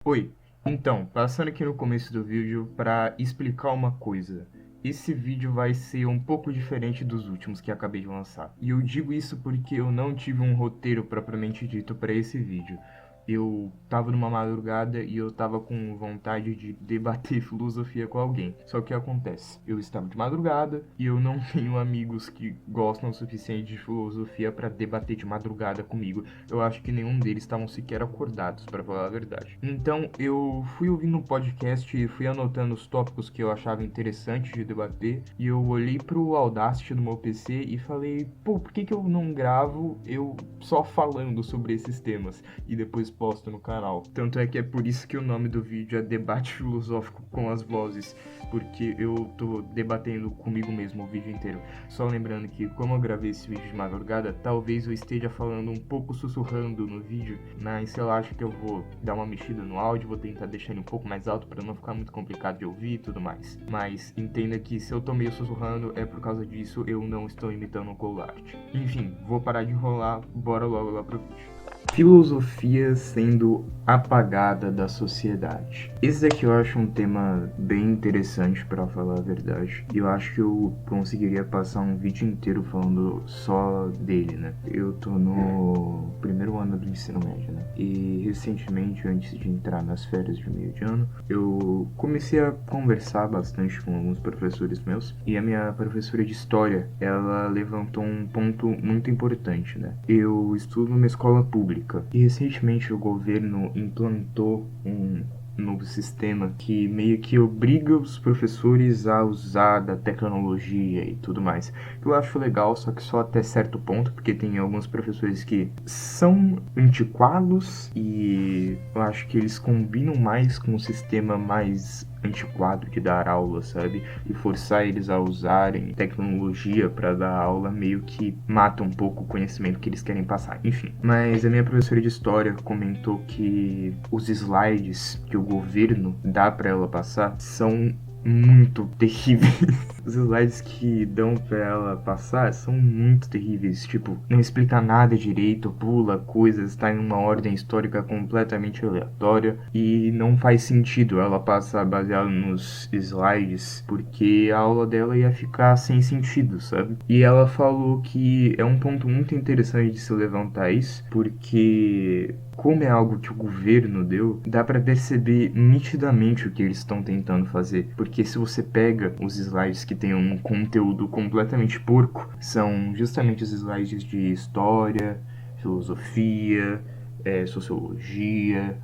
Oi, então, passando aqui no começo do vídeo para explicar uma coisa. Esse vídeo vai ser um pouco diferente dos últimos que acabei de lançar. E eu digo isso porque eu não tive um roteiro propriamente dito para esse vídeo. Eu tava numa madrugada e eu tava com vontade de debater filosofia com alguém. Só que acontece, eu estava de madrugada e eu não tenho amigos que gostam o suficiente de filosofia para debater de madrugada comigo. Eu acho que nenhum deles estavam sequer acordados, para falar a verdade. Então eu fui ouvindo um podcast e fui anotando os tópicos que eu achava interessante de debater. E eu olhei pro Audacity no meu PC e falei, pô, por que eu não gravo eu só falando sobre esses temas e depois posto no canal? Tanto é que é por isso que o nome do vídeo é Debate Filosófico com as Vozes, porque eu tô debatendo comigo mesmo o vídeo inteiro. Só lembrando que, como eu gravei esse vídeo de madrugada, talvez eu esteja falando um pouco sussurrando no vídeo, mas eu acho que eu vou dar uma mexida no áudio, vou tentar deixar ele um pouco mais alto para não ficar muito complicado de ouvir e tudo mais. Mas entenda que se eu tô meio sussurrando é por causa disso, eu não estou imitando o Coolart. Enfim, vou parar de enrolar, bora logo lá pro vídeo. Filosofia sendo apagada da sociedade. Esse daqui eu acho um tema bem interessante, para falar a verdade. E eu acho que eu conseguiria passar um vídeo inteiro falando só dele, né? Eu tô no primeiro ano do ensino médio, né? E recentemente, antes de entrar nas férias de meio de ano, eu comecei a conversar bastante com alguns professores meus. E a minha professora de história, ela levantou um ponto muito importante, né? Eu estudo numa escola pública. E recentemente o governo implantou um novo sistema que meio que obriga os professores a usar da tecnologia e tudo mais. Eu acho legal, só que só até certo ponto, porque tem alguns professores que são antiquados e eu acho que eles combinam mais com o sistema mais antiquado de dar aula, sabe? E forçar eles a usarem tecnologia para dar aula meio que mata um pouco o conhecimento que eles querem passar. Enfim, mas a minha professora de história comentou que os slides que o governo dá para ela passar são muito terríveis. Os slides que dão pra ela passar são muito terríveis. Tipo, não explica nada direito, pula coisas, tá em uma ordem histórica completamente aleatória e não faz sentido ela passar baseado nos slides, porque a aula dela ia ficar sem sentido, sabe? E ela falou que é um ponto muito interessante de se levantar isso, porque como é algo que o governo deu, dá para perceber nitidamente o que eles estão tentando fazer. Porque se você pega os slides que tem um conteúdo completamente porco, são justamente os slides de história, filosofia, sociologia,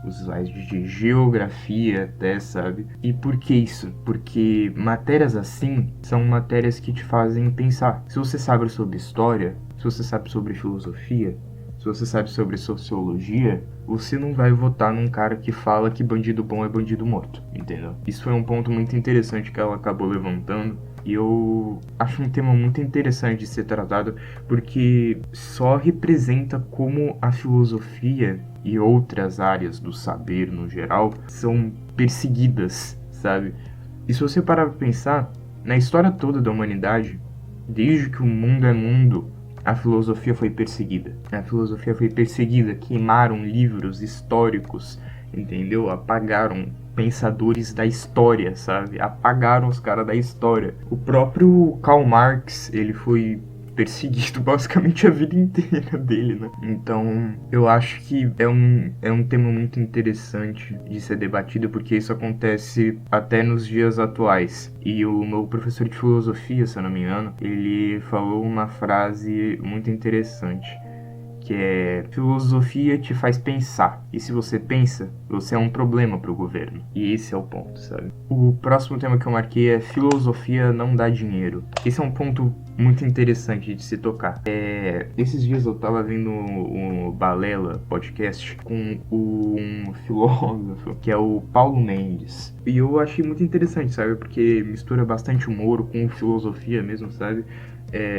os slides de geografia até, sabe? E por que isso? Porque matérias assim são matérias que te fazem pensar. Se você sabe sobre história, se você sabe sobre filosofia, se você sabe sobre sociologia, você não vai votar num cara que fala que bandido bom é bandido morto, entendeu? Isso foi um ponto muito interessante que ela acabou levantando. E eu acho um tema muito interessante de ser tratado, porque só representa como a filosofia e outras áreas do saber no geral são perseguidas, sabe? E se você parar pra pensar, na história toda da humanidade, desde que o mundo é mundo, a filosofia foi perseguida. A filosofia foi perseguida, queimaram livros históricos, entendeu? Apagaram pensadores da história, sabe? Apagaram os caras da história. O próprio Karl Marx, ele foi perseguido basicamente a vida inteira dele, né? Então, eu acho que é um tema muito interessante de ser debatido, porque isso acontece até nos dias atuais. E o meu professor de filosofia, se eu não me engano, ele falou uma frase muito interessante, que é: filosofia te faz pensar, e se você pensa, você é um problema para o governo. E esse é o ponto, sabe? O próximo tema que eu marquei é: filosofia não dá dinheiro. Esse é um ponto muito interessante de se tocar. Esses dias eu tava vendo o Balela podcast com um filósofo que é o Paulo Mendes. E eu achei muito interessante, sabe? Porque mistura bastante humor com filosofia mesmo, sabe?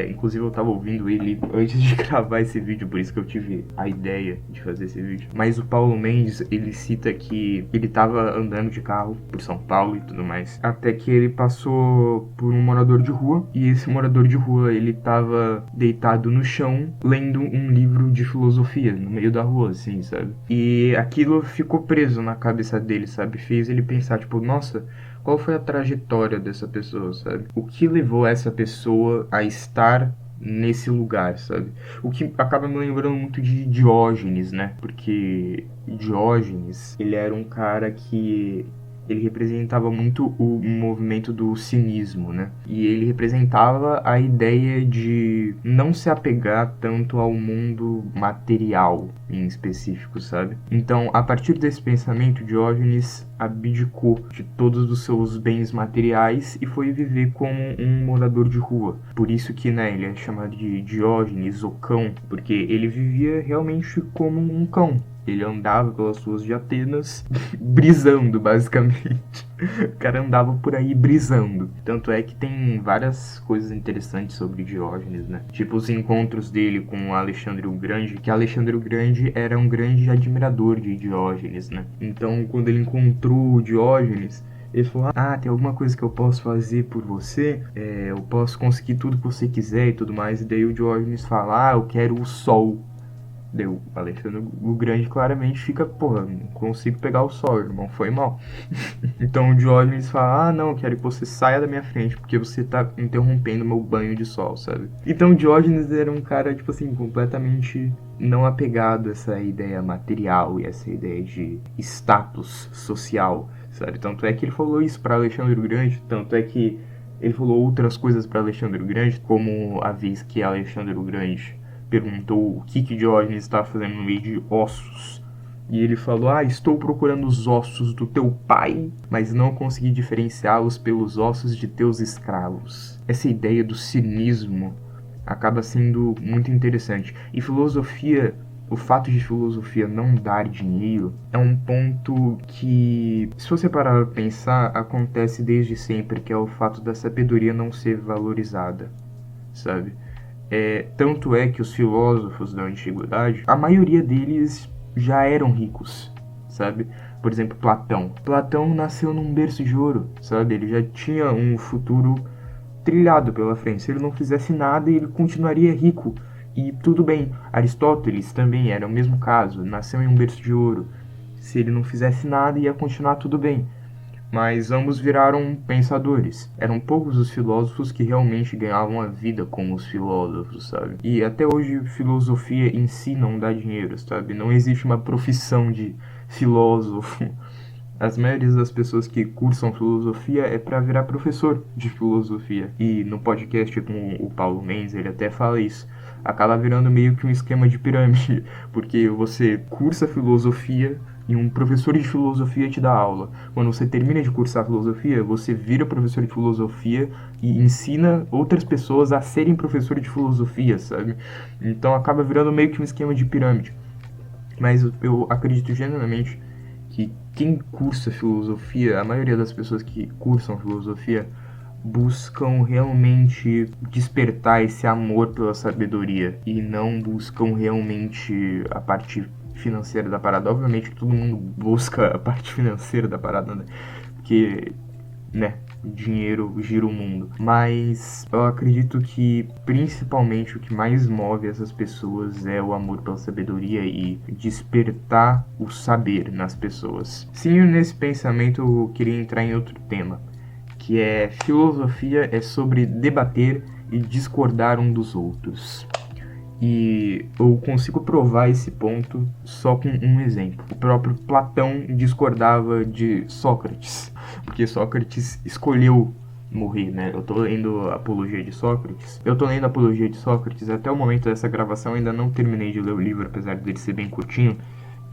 Inclusive eu tava ouvindo ele antes de gravar esse vídeo, por isso que eu tive a ideia de fazer esse vídeo. Mas o Paulo Mendes, ele cita que ele tava andando de carro por São Paulo e tudo mais, até que ele passou por um morador de rua, e esse morador de rua, ele tava deitado no chão, lendo um livro de filosofia, no meio da rua, assim, sabe? E aquilo ficou preso na cabeça dele, sabe? Fez ele pensar, tipo, nossa, qual foi a trajetória dessa pessoa, sabe? O que levou essa pessoa a estar nesse lugar, sabe? O que acaba me lembrando muito de Diógenes, né? Porque Diógenes, ele era um cara que ele representava muito o movimento do cinismo, né? E ele representava a ideia de não se apegar tanto ao mundo material em específico, sabe? Então, a partir desse pensamento, Diógenes abdicou de todos os seus bens materiais e foi viver como um morador de rua. Por isso que, né, ele é chamado de Diógenes, o cão, porque ele vivia realmente como um cão. Ele andava pelas ruas de Atenas brisando, basicamente. O cara andava por aí brisando. Tanto é que tem várias coisas interessantes sobre Diógenes, né? Tipo os encontros dele com Alexandre o Grande, que Alexandre o Grande era um grande admirador de Diógenes, né? Então, quando ele encontrou o Diógenes, ele falou, tem alguma coisa que eu posso fazer por você? Eu posso conseguir tudo que você quiser e tudo mais. E daí o Diógenes fala, eu quero o sol. Deu, o Alexandre o Grande claramente fica, porra, não consigo pegar o sol, irmão, foi mal. Então o Diógenes fala, não, quero que você saia da minha frente, porque você tá interrompendo meu banho de sol, sabe? Então o Diógenes era um cara, tipo assim, completamente não apegado a essa ideia material e essa ideia de status social, sabe? Tanto é que ele falou isso para Alexandre o Grande, tanto é que ele falou outras coisas para Alexandre o Grande, como a vez que Alexandre o Grande perguntou o que Diógenes estava fazendo no meio de ossos. E ele falou, estou procurando os ossos do teu pai, mas não consegui diferenciá-los pelos ossos de teus escravos. Essa ideia do cinismo acaba sendo muito interessante. E filosofia, o fato de filosofia não dar dinheiro é um ponto que, se você parar para pensar, acontece desde sempre, que é o fato da sabedoria não ser valorizada, sabe? Tanto é que os filósofos da antiguidade, a maioria deles já eram ricos, sabe? Por exemplo, Platão. Platão nasceu num berço de ouro, sabe? Ele já tinha um futuro trilhado pela frente. Se ele não fizesse nada, ele continuaria rico. E tudo bem. Aristóteles também era o mesmo caso. Nasceu em um berço de ouro. Se ele não fizesse nada, ia continuar tudo bem. Mas ambos viraram pensadores. Eram poucos os filósofos que realmente ganhavam a vida como os filósofos, sabe? E até hoje filosofia em si não dá dinheiro, sabe? Não existe uma profissão de filósofo. As maiorias das pessoas que cursam filosofia é para virar professor de filosofia. E no podcast com o Paulo Mendes, ele até fala isso. Acaba virando meio que um esquema de pirâmide, porque você cursa filosofia e um professor de filosofia te dá aula. Quando você termina de cursar filosofia, você vira professor de filosofia e ensina outras pessoas a serem professores de filosofia, sabe? Então acaba virando meio que um esquema de pirâmide. Mas eu acredito genuinamente que quem cursa filosofia, a maioria das pessoas que cursam filosofia, buscam realmente despertar esse amor pela sabedoria e não buscam realmente a parte financeira da parada. Obviamente todo mundo busca a parte financeira da parada, né? Porque, né, dinheiro gira o mundo. Mas eu acredito que principalmente o que mais move essas pessoas é o amor pela sabedoria e despertar o saber nas pessoas. Sim, nesse pensamento eu queria entrar em outro tema, que é filosofia é sobre debater e discordar um dos outros. E eu consigo provar esse ponto só com um exemplo. O próprio Platão discordava de Sócrates, porque Sócrates escolheu morrer, né? Eu tô lendo a Apologia de Sócrates. Até o momento dessa gravação ainda não terminei de ler o livro, apesar dele ser bem curtinho.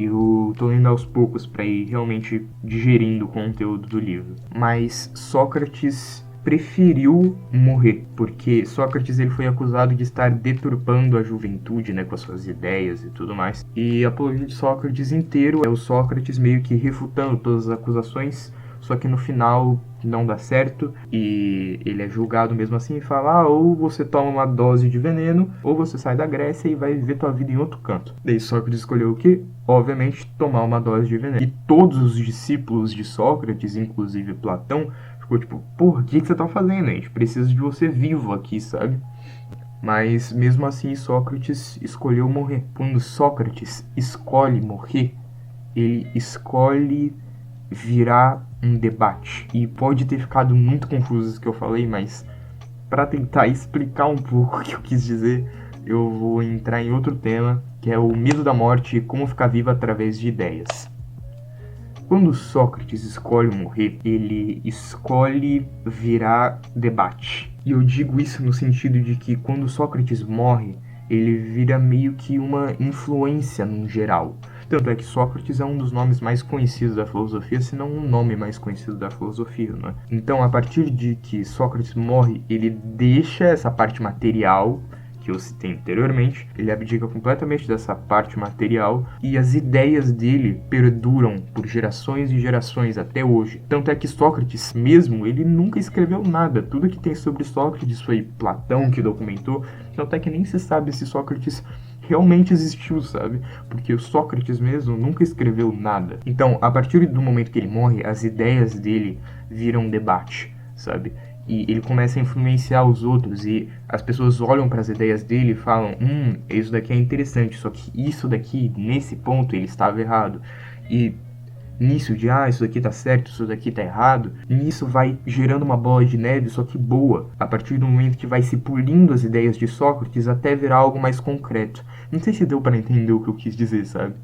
Eu tô lendo aos poucos para ir realmente digerindo o conteúdo do livro. Mas Sócrates preferiu morrer, porque Sócrates ele foi acusado de estar deturpando a juventude, né, com as suas ideias e tudo mais. E a Apologia de Sócrates inteiro é o Sócrates meio que refutando todas as acusações só que no final não dá certo e ele é julgado mesmo assim e fala: ou você toma uma dose de veneno, ou você sai da Grécia e vai viver tua vida em outro canto. Daí Sócrates escolheu o quê? Obviamente, tomar uma dose de veneno. E todos os discípulos de Sócrates, inclusive Platão, ficou tipo: porra, o que você tá fazendo? A gente precisa de você vivo aqui, sabe? Mas mesmo assim, Sócrates escolheu morrer. Quando Sócrates escolhe morrer, ele escolhe virar um debate. E pode ter ficado muito confuso isso que eu falei, mas para tentar explicar um pouco o que eu quis dizer, eu vou entrar em outro tema, que é o medo da morte e como ficar vivo através de ideias. Quando Sócrates escolhe morrer, ele escolhe virar debate. E eu digo isso no sentido de que quando Sócrates morre, ele vira meio que uma influência no geral. Tanto é que Sócrates é um dos nomes mais conhecidos da filosofia, se não um nome mais conhecido da filosofia, não é? Então, a partir de que Sócrates morre, ele deixa essa parte material que eu citei anteriormente, ele abdica completamente dessa parte material e as ideias dele perduram por gerações e gerações até hoje. Tanto é que Sócrates mesmo, ele nunca escreveu nada. Tudo que tem sobre Sócrates foi Platão que documentou, tanto é que nem se sabe se Sócrates realmente existiu, sabe? Porque o Sócrates mesmo nunca escreveu nada. Então, a partir do momento que ele morre, as ideias dele viram debate, sabe? E ele começa a influenciar os outros e as pessoas olham para as ideias dele e falam: isso daqui é interessante, só que isso daqui, nesse ponto, ele estava errado. E nisso de, isso daqui tá certo, isso daqui tá errado, nisso vai gerando uma bola de neve, só que boa, a partir do momento que vai se pulindo as ideias de Sócrates até virar algo mais concreto. Não sei se deu para entender o que eu quis dizer, sabe?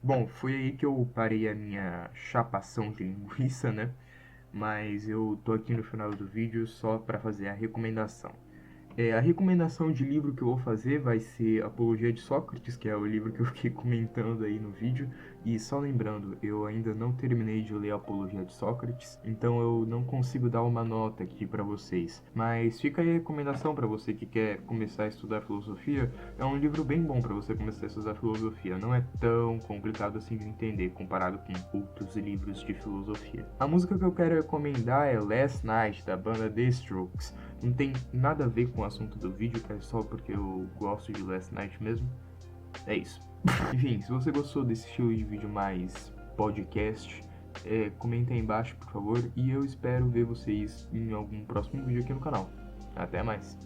Bom, foi aí que eu parei a minha chapação de linguiça, né? Mas eu tô aqui no final do vídeo só para fazer a recomendação. A recomendação de livro que eu vou fazer vai ser Apologia de Sócrates, que é o livro que eu fiquei comentando aí no vídeo. E só lembrando, eu ainda não terminei de ler Apologia de Sócrates, então eu não consigo dar uma nota aqui para vocês. Mas fica aí a recomendação para você que quer começar a estudar filosofia. É um livro bem bom para você começar a estudar filosofia. Não é tão complicado assim de entender comparado com outros livros de filosofia. A música que eu quero recomendar é Last Night, da banda The Strokes. Não tem nada a ver com o assunto do vídeo, é só porque eu gosto de Last Night mesmo. É isso. Enfim, se você gostou desse estilo de vídeo mais podcast, comenta aí embaixo, por favor. E eu espero ver vocês em algum próximo vídeo aqui no canal. Até mais.